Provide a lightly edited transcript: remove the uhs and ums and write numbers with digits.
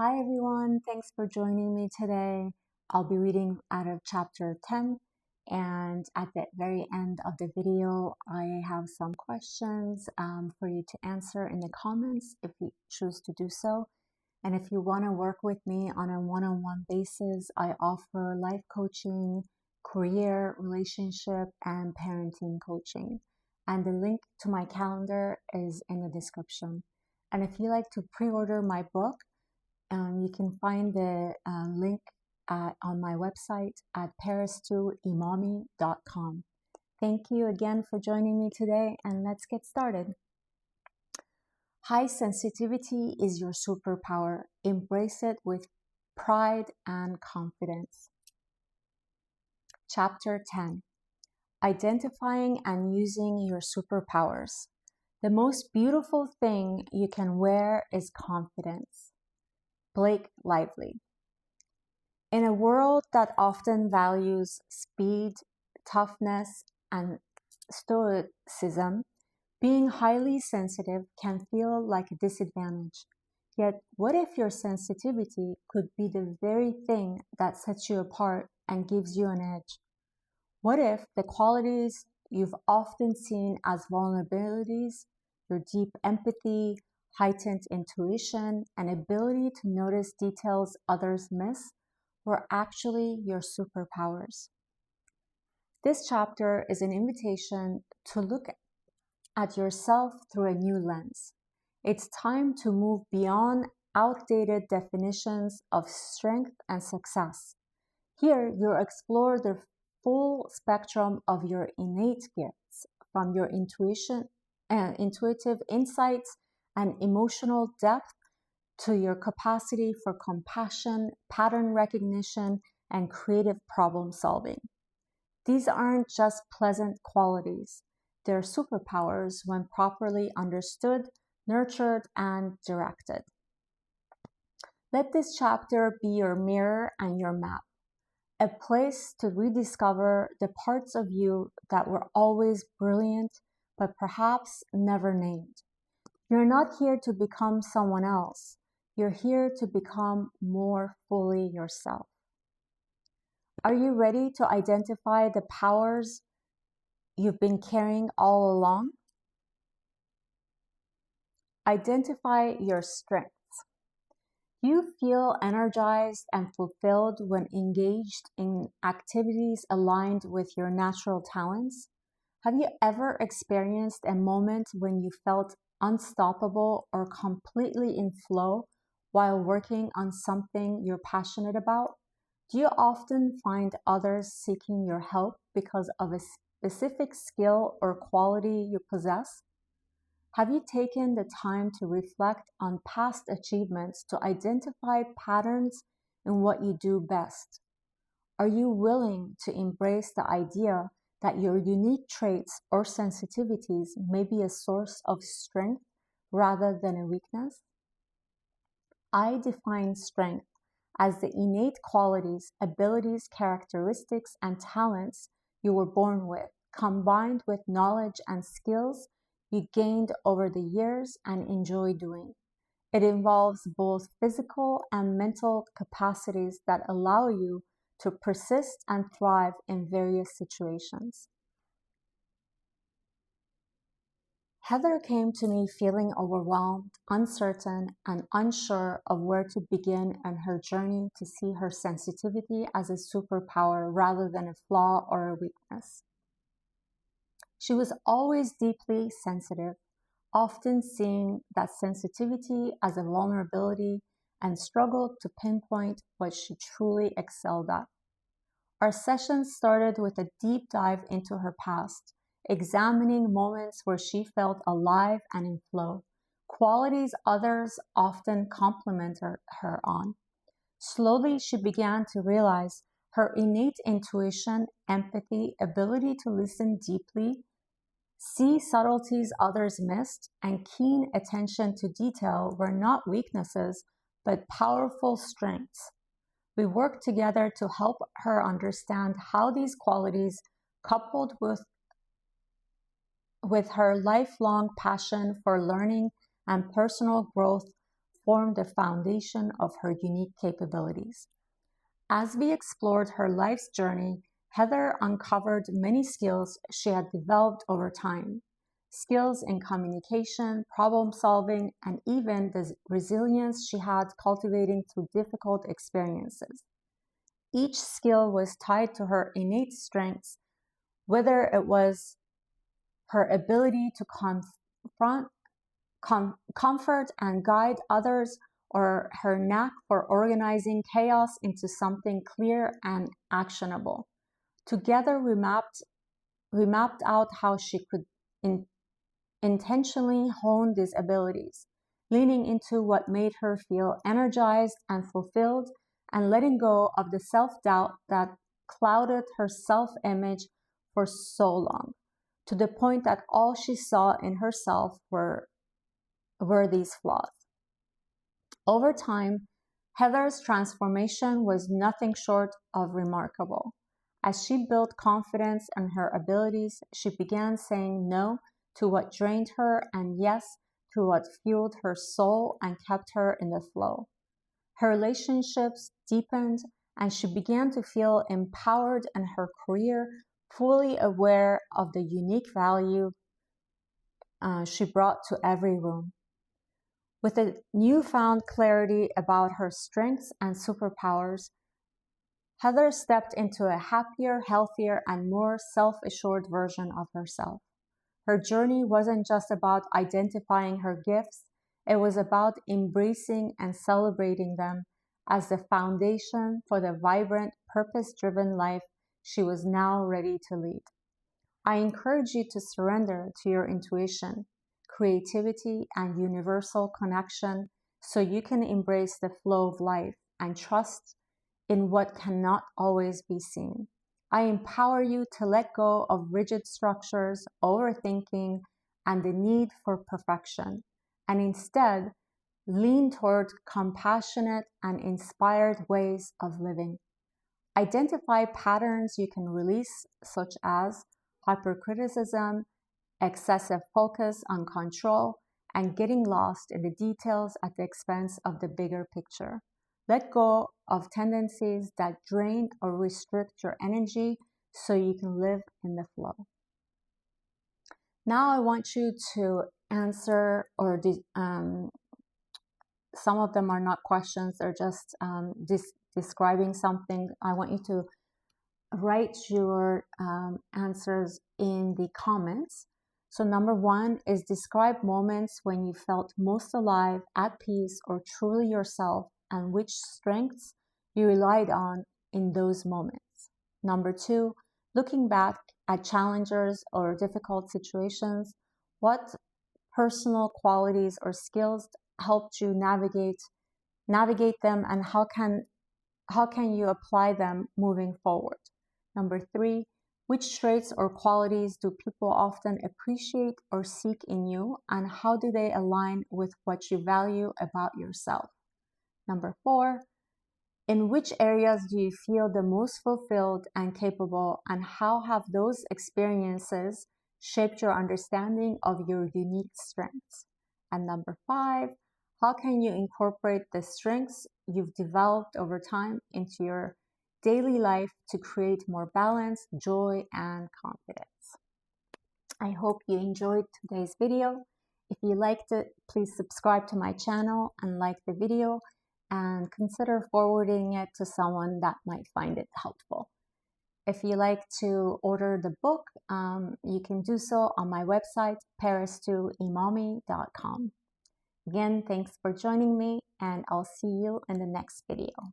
Hi everyone, thanks for joining me today. I'll be reading out of chapter 10, and at the very end of the video I have some questions for you to answer in the comments if you choose to do so. And if you want to work with me on a one-on-one basis, I offer life coaching, career, relationship, and parenting coaching. And the link to my calendar is in the description. And if you like to pre-order my book, you can find the link on my website at paris2imami.com. Thank you again for joining me today, and let's get started. High sensitivity is your superpower. Embrace it with pride and confidence. Chapter 10. Identifying and using your superpowers. The most beautiful thing you can wear is confidence. Blake Lively. In a world that often values speed, toughness, and stoicism, being highly sensitive can feel like a disadvantage. Yet, what if your sensitivity could be the very thing that sets you apart and gives you an edge? What if the qualities you've often seen as vulnerabilities, your deep empathy, heightened intuition, and ability to notice details others miss, were actually your superpowers? This chapter is an invitation to look at yourself through a new lens. It's time to move beyond outdated definitions of strength and success. Here, you'll explore the full spectrum of your innate gifts, from your intuitive insights and emotional depth to your capacity for compassion, pattern recognition, and creative problem solving. These aren't just pleasant qualities. They're superpowers when properly understood, nurtured, and directed. Let this chapter be your mirror and your map, a place to rediscover the parts of you that were always brilliant, but perhaps never named. You're not here to become someone else. You're here to become more fully yourself. Are you ready to identify the powers you've been carrying all along? Identify your strengths. You feel energized and fulfilled when engaged in activities aligned with your natural talents. Have you ever experienced a moment when you felt unstoppable or completely in flow while working on something you're passionate about? Do you often find others seeking your help because of a specific skill or quality you possess? Have you taken the time to reflect on past achievements to identify patterns in what you do best? Are you willing to embrace the idea that your unique traits or sensitivities may be a source of strength rather than a weakness? I define strength as the innate qualities, abilities, characteristics, and talents you were born with, combined with knowledge and skills you gained over the years and enjoy doing. It involves both physical and mental capacities that allow you to persist and thrive in various situations. Heather came to me feeling overwhelmed, uncertain, and unsure of where to begin on her journey to see her sensitivity as a superpower rather than a flaw or a weakness. She was always deeply sensitive, often seeing that sensitivity as a vulnerability and struggled to pinpoint what she truly excelled at. Our session started with a deep dive into her past, examining moments where she felt alive and in flow, qualities others often complimented her on. Slowly, she began to realize her innate intuition, empathy, ability to listen deeply, see subtleties others missed, and keen attention to detail were not weaknesses, but powerful strengths. We worked together to help her understand how these qualities, coupled with her lifelong passion for learning and personal growth, form the foundation of her unique capabilities. As we explored her life's journey, Heather uncovered many skills she had developed over time. Skills in communication, problem solving, and even the resilience she had cultivating through difficult experiences. Each skill was tied to her innate strengths, whether it was her ability to comfort and guide others, or her knack for organizing chaos into something clear and actionable. Together, we mapped out how she could intentionally hone these abilities, leaning into what made her feel energized and fulfilled, and letting go of the self-doubt that clouded her self-image for so long, to the point that all she saw in herself were these flaws. Over time, Heather's transformation was nothing short of remarkable. As she built confidence in her abilities, she began saying no to what drained her and yes to what fueled her soul and kept her in the flow. Her relationships deepened, and she began to feel empowered in her career, fully aware of the unique value she brought to every room. With a newfound clarity about her strengths and superpowers, Heather stepped into a happier, healthier, and more self-assured version of herself. Her journey wasn't just about identifying her gifts, it was about embracing and celebrating them as the foundation for the vibrant, purpose-driven life she was now ready to lead. I encourage you to surrender to your intuition, creativity, and universal connection so you can embrace the flow of life and trust in what cannot always be seen. I empower you to let go of rigid structures, overthinking, and the need for perfection, and instead lean toward compassionate and inspired ways of living. Identify patterns you can release, such as hypercriticism, excessive focus on control, and getting lost in the details at the expense of the bigger picture. Let go of tendencies that drain or restrict your energy so you can live in the flow. Now I want you to answer, or some of them are not questions, they're just describing something. I want you to write your answers in the comments. So number 1 is describe moments when you felt most alive, at peace, or truly yourself, and which strengths you relied on in those moments. Number 2, looking back at challenges or difficult situations, what personal qualities or skills helped you navigate them, and how can you apply them moving forward? Number 3, which traits or qualities do people often appreciate or seek in you, and how do they align with what you value about yourself? Number 4, in which areas do you feel the most fulfilled and capable, and how have those experiences shaped your understanding of your unique strengths? And number 5, how can you incorporate the strengths you've developed over time into your daily life to create more balance, joy, and confidence? I hope you enjoyed today's video. If you liked it, please subscribe to my channel and like the video, and consider forwarding it to someone that might find it helpful. If you like to order the book, you can do so on my website, paris2imami.com. Again, thanks for joining me, and I'll see you in the next video.